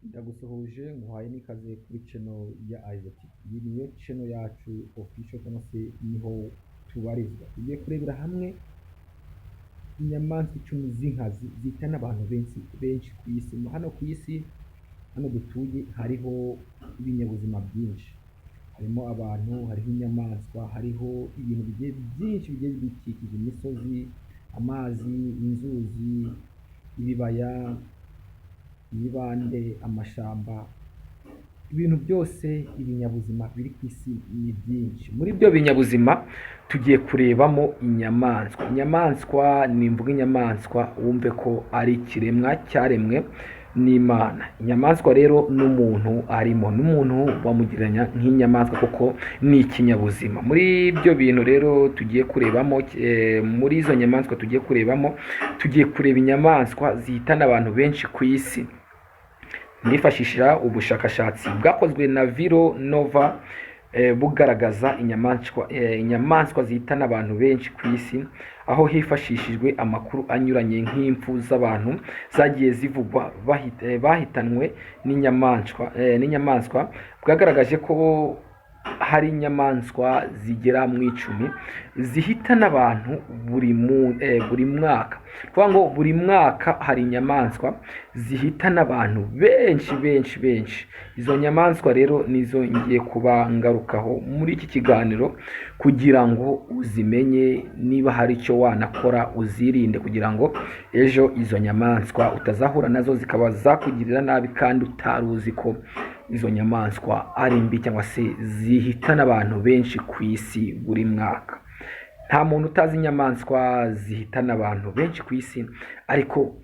Ndagusuhuje nguhaye n'ikaze kuri channel ya Isaac. Iyi niyo channel yacu official cyangwa se niho tubarizwa. Tugiye kurebera hamwe inyamaswa 10 z'inkazi zihitana abantu benshi ku isi. Hano ku isi hano dutuye hariho ibinyabuzima byinshi. Harimo abantu, hariho inyamaswa, hariho ibintu byinshi bigiye bikikije imisozi, amazi, inzuzi, ibibaya, ibibande, amashamba, ibintu byose ibinyabuzima biri ku isi ni byinshi. Muri byo binyabuzima tugiye kurebamo inyamaswa nimvuga inyamaswa wumve ko ari ikiremwa cyaremwe n'Imana. Inyamaswa rero n'umuntu arimo, n'umuntu bamugiranya nk'inyamaswa kuko ni ikinyabuzima. Muri ibyo bintu rero tugiye kurebamo muri izo nyamaswa tugiye kurebamo, tugiye kureba inyamaswa zihitana abantu benshi ku isi. Nifashisha ubushakashatsi bwakozwe na Viro Nova bugaragaza inyamaswa zihitana abantu benshi ku isi, aho hifashishijwe amakuru anyuranye nk'impfu z'abantu zagiye zivugwa bahitanwe n'inyamaswa. Bwagaragaje ko hari inyamaswa zigera mu 10 zihitana abantu buri mwaka. Kuvuga ngo buri mwaka hari inyamaswa zihitana abantu benshi. Izo nyamaswa rero nizo ngiye kubangarukaho muri iki kiganiro kugira ngo uzimenye, niba hari icyo wanakora uzirinde kugira ngo ejo izo nyamaswa utazahura nazo zikaba zakugirira nabi kandi utaruzi ko izo nyamaswa ari mbi cyangwa se zihitana abantu benshi ku isi buri mwaka. Nta muntu utazi inyamaswa zihitana abantu benshi ku isi, ariko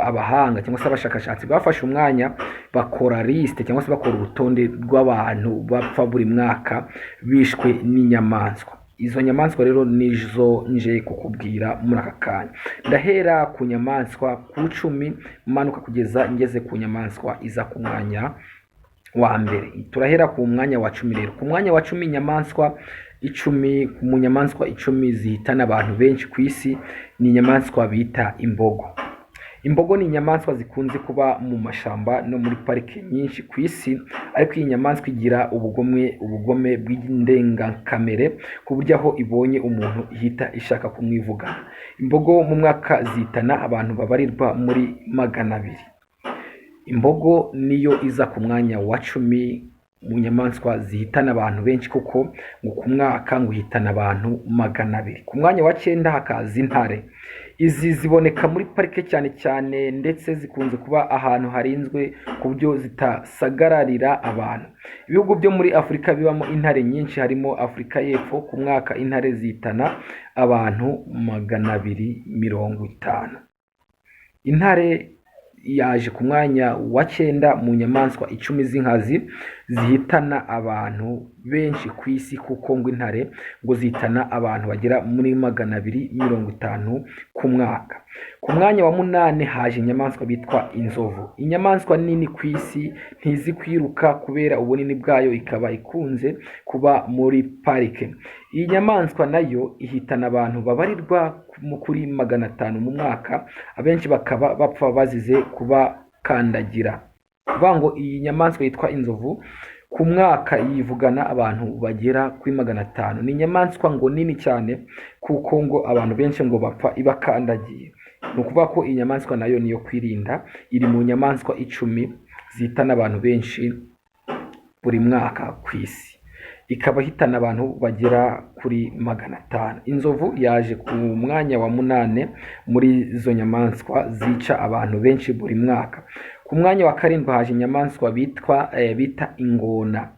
abahanga cyangwa se abashakashatsi bafashe umwanya bakora liste cyangwa se bakora urutonde rw'abantu bapfa buri mwaka bishwe n'inyamaswa. Izo nyamaswa rero nizo nje kukubwira muri aka kanya. Ndahera ku nyamaswa ku 10 manuka kugeza ngeze ku nyamaswa iza ku mwanya wa mbere. Turahera ku mwanya wa 10 rero. Ku mwanya wa 10 inyamaswa 10 mu nyamaswa 10 zihitana abantu benshi ku isi ni inyamaswa bita imbogo. Imbogo ni inyamaswa zikunze kuba mu mashamba no muri parike nyinshi ku isi, ariko iyi nyamaswa igira ubugome bw'indengakamere ku buryo aho ibonye umuntu ihita ishaka kumwivugana. Imbogo mu mwaka zihitana abantu babarirwa muri 200. Imbogo niyo iza ku mwanya wa 10 mu nyamaswa zihitana abantu benshi kuko ngo ku mwaka ngo ihitana abantu 200. Ku mwanya wa 9 hakaza intare. Izi ziboneka muri parike cyane ndetse zikunze kuba ahantu harinzwe ku buryo zitasagararira abantu. Ibihugu byo muri Afurika bibamo intare nyinshi harimo Afurika y'Epfo. Ku mwaka intare zihitana abantu 250. Intare yaje ku mwanya wa 9 mu nyamaswa 10 z'inkazi zihitana abantu benshi ku isi kuko ngo intare ngo zihitana abantu bagera muri 250 ku mwaka. Ku mwanya wa 8 haje inyamaswa bitwa inzovu. Inyamaswa nini ku isi, ntizi kwiruka kubera ubunini bwayo, ikaba ikunze kuba muri parike. Iyi nyamaswa nayo ihitana abantu babarirwa kuri 500 mu mwaka, abenshi bakaba bapfa bazize kuba kandagira. Kuvuga ngo iyi nyamaswa yitwa inzovu ku mwaka yivugana abantu bagera kuri 500. Ni inyamaswa ngo nini cyane kuko ngo abantu benshi ngo bapfa ibakandagiye. Ni ukuvuga ko iyi nyamaswa nayo niyo kwirinda, iri mu nyamaswa 10 zihitana abantu benshi buri mwaka ku isi, ikaba hitana abantu bagera kuri 500. Inzovu yaje ku mwanya wa 8 muri izo nyamaswa zica abantu benshi buri mwaka. Ku mwanya wa 7 haje inyamaswa bita ingona.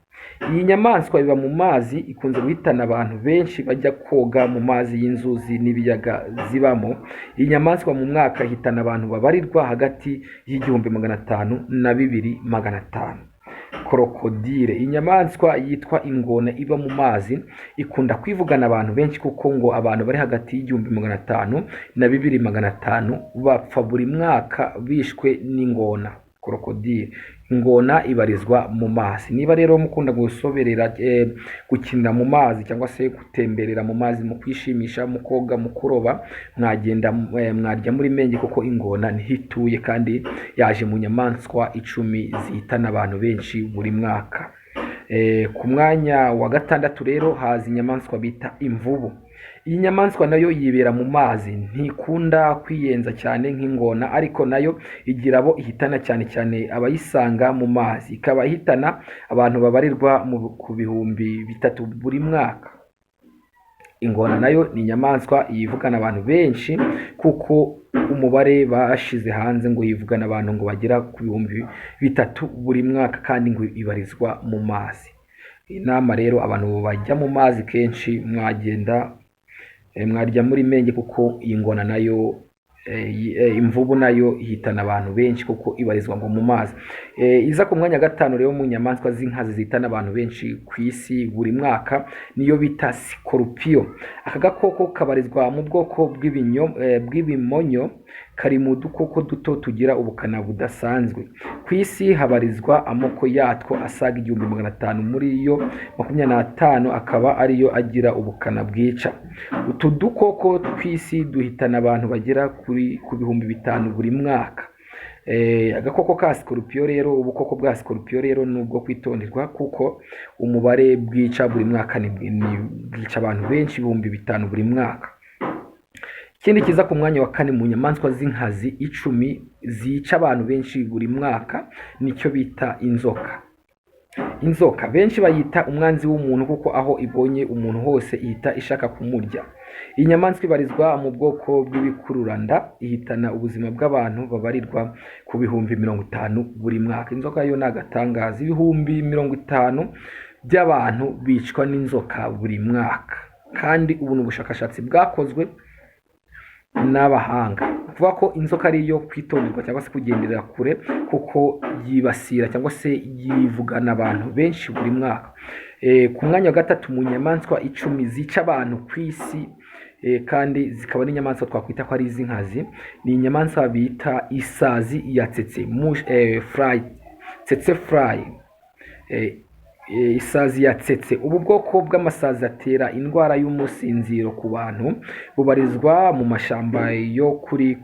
Iyi nyamaswa iba mu mazi, ikunze guhitana abantu benshi bajya koga mu mazi y'inzuzi n'ibiyaga zibamo. Iyi nyamaswa mu mwaka ihitana abantu babarirwa hagati y'1500 na 2500. Krokodile, inyamaswa yitwa ingona iba mu mazi, ikunda kwivugana abantu benshi kuko ngo abantu bari hagati y'1500 na 2500 bapfa buri mwaka bishwe n'ingona. krokodile. Ingona ibarizwa mu mazi. Niba rero mukunda gusoberera gukinira mu mazi cyangwa se gutemberera mu mazi mu kwishimisha, mu koga, mu kuroba, mwarya muri Menge kuko ingona ntituye kandi yaje mu nyamaswa 10 zihitana abantu benshi buri mwaka. Ku mwanya wa gatandatu rero haza inyamaswa bita imvubu. Iyi nyamaswa nayo yibera mu mazi, ntikunda kwiyenza cyane nk'ingona, ariko nayo igira abo ihitana cyane cyane abayisanga mu mazi, ikaba ihitana abantu babarirwa ku bihumbi 3 buri mwaka. Ingona nayo ni inyamaswa yivugana abantu benshi kuko umubare bashize hanze ngo yivugana abantu ngo bagera ku bihumbi 3 buri mwaka kandi ngo ibarizwa mu mazi. Inama rero abantu bajya mu mazi kenshi mwarya muri Menge kuko iyi ngona nayo imvubu nayo ihitana abantu benshi kuko ibarizwa ngo mu mazi. Iza ku mwanya gatanu rero mu nyamaswa z'inkazi zihitana abantu benshi ku isi buri mwaka niyo bita scorpion. Aka gakoko kabarizwa mu bwoko bw'ibimonyo, kari mu dukoko duto tugira ubukana budasanzwe. Ku isi habarizwa amoko yatwo asaga 1500, muri yo 25 akaba ariyo agira ubukana bwica. Utu dukoko tw'isi duhitana abantu bagera ku bihumbi 5 buri mwaka. Agakoko ka scorpion rero, ubukoko bwa scorpion rero nubwo kwitonderwa kuko umubare bwica buri mwaka ni bwica abantu benshi 5,000 buri mwaka. Ikindi kiza ku mwanya wa 4 mu nyamaswa z'inkazi 10 zica abantu benshi buri mwaka nicyo bita inzoka. Inzoka benshi bayita umwanzi w'umuntu kuko aho ibonye umuntu hose ihita ishaka kumurya. Iyi nyamaswa ibarizwa mu bwoko bw'ibikururanda, ihitana ubuzima bw'abantu babarirwa ku bihumbi 50 buri mwaka. Inzoka yo nagatangaza, ibihumbi 50 by'abantu bicwa n'inzoka buri mwaka, kandi ubu n'ubushakashatsi bwakozwe n'abahanga kuvuga ko inzoka ari yo kwitonderwa cyangwa se kugendera kure kuko yibasira cyangwa se yivugana abantu benshi buri mwaka. Ku mwanya wa gatatu mu nyamaswa 10 zica abantu ku isi kandi zikaba n'inyamaswa twakwita ko ari iz'inkazi, ni inyamaswa bita isazi yatsetse fly. Isazi yatsetse, ubu bwoko bw'amasazi atera indwara y'umusinziro ku bantu, bubarizwa mu mashamba yo kuri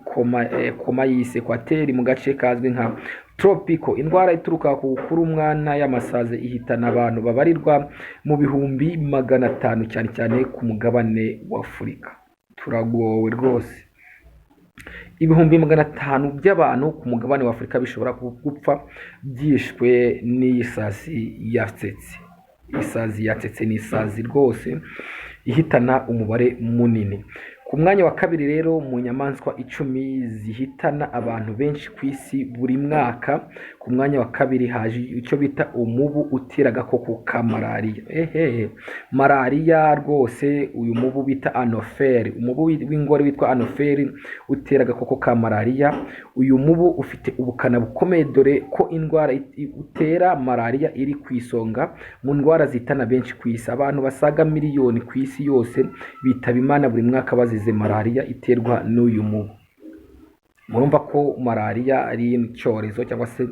koma y'isi Equateur mu gace kazwi nka tropical. Indwara ituruka ku kurumwana y'amasazi ihitana abantu babarirwa mu bihumbi 500 cyane cyane ku mugabane wa Afurika. Turagowe rwose. Ibihumbi 500 by'abantu ku mugabane wa Afurika bishobora gupfa byishwe n'isazi yatsetse. Isazi yatsetse ni isazi rwose ihitana umubare munini. Ku mwanya wa 2 rero mu nyamaswa 10 zihitana abantu benshi ku isi buri mwaka, ku mwanya wa 2 haje icyo bita umubu utera agakoko ka malaria. Malaria rwose, uyu mubu bita Anopheles, umubu w'ingore witwa Anopheles utera agakoko ka malaria. Uyu mubu ufite ubukana bukomeye dore ko indwara utera malaria iri ku isonga mu ndwara zihitana benshi ku isi. Abantu basaga miliyoni ku isi yose bitaba Imana buri mwaka bazize malaria iterwa n'uyu mubu. Murumva ko malaria ari icyorezo cyangwa se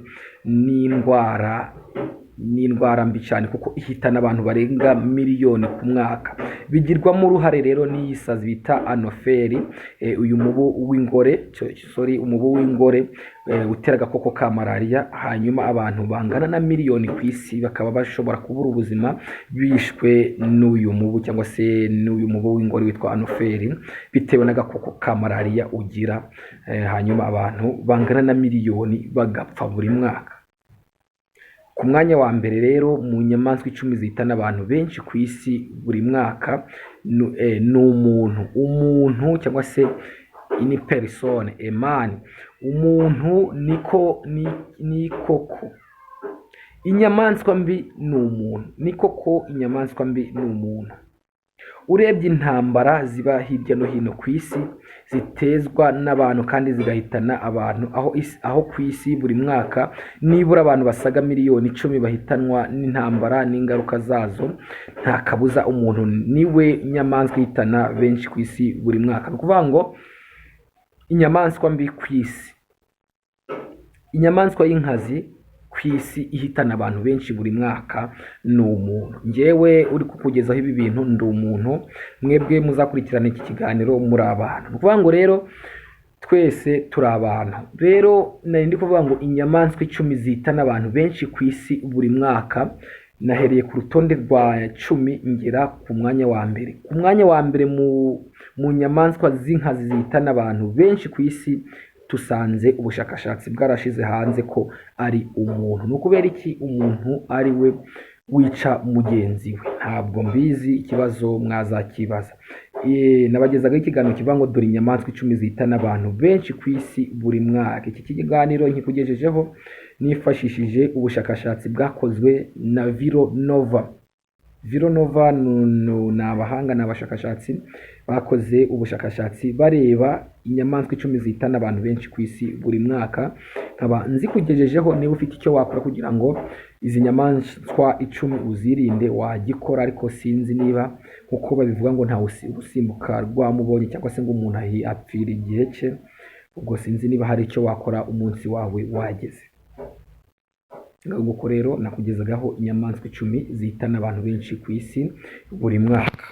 n'indwara mbi cyane kuko ihitana abantu barenga miliyoni ku mwaka. Bigirwamo uruhare rero n'isazi bita Anopheles, uyu mubu w'ingore, umubu w'ingore utera agakoko ka malaria, hanyuma abantu bangana na miliyoni ku isi bakaba bashobora kubura ubuzima bishwe n'uyu mubu cyangwa se n'uyu mubu w'ingore witwa Anopheles bitewe n'agakoko ka malaria ugira, hanyuma abantu bangana na miliyoni bagapfa buri mwaka. Ku mwanya wa mbere rero mu nyamaswa 10 zihitana abantu benshi ku isi buri mwaka ni umuntu cyangwa se ini persone man. Umuntu ni koko inyamaswa mbi ni umuntu, ni koko inyamaswa mbi ni umuntu. Urebye intambara ziba hirya no hino ku isi zitezwa n'abantu kandi zigahitana abantu, aho ku isi buri mwaka nibura abantu basaga miliyoni 10 bahitanwa n'intambara n'ingaruka zazo, nta kabuza umuntu niwe nyamaswa ihitana benshi ku isi buri mwaka. Kuvuga ngo inyamaswa mbi ku isi inyamaswa y'inkazi ku isi ihitana abantu benshi buri mwaka ni umuntu. Njyewe uri kukugezaho ibi bintu ndi umuntu, mwebwe muzakurikirana iki kiganiro muri abantu. Ni ukuvuga ngo rero twese turi abantu. Rero nari ndi kuvuga ngo inyamaswa 10 zihitana abantu benshi ku isi buri mwaka, nahereye ku rutonde rwa 10 ngera ku mwanya wa mbere. Ku mwanya wa mbere mu nyamaswa z'inkazi zihitana abantu benshi ku isi tusanze ubushakashatsi bwarashize hanze ko ari umuntu. Nukubera iki umuntu ari we wica mugenzi we? Ntabwo mbizi, ikibazo mwazakibaza. Nabagezaga ikiganiro kivuga ngo dore inyamaswa 10 zihitana abantu benshi ku isi buri mwaka. Iki kiganiro nkikugejejeho nifashishije ubushakashatsi bwakozwe na Vironova. Vironova ni abahanga n'abashakashatsi bakoze ubushakashatsi bareba inyamaswa 10 zihitana abantu benshi ku isi buri mwaka. Nkaba nzikugejejeho, niba ufite icyo wakora kugira ngo izi nyamaswa 10 uzirinde wagikora, ariko sinzi niba kuko babivuga ngo nta urusimbuka rwamubonye cyangwa se ngo umuntu apfira igihe cye. Ubwo sinzi niba hari icyo wakora umunsi wawe wageze. Ubwo rero nakugezagaho inyamaswa 10 zihitana abantu benshi ku isi buri mwaka.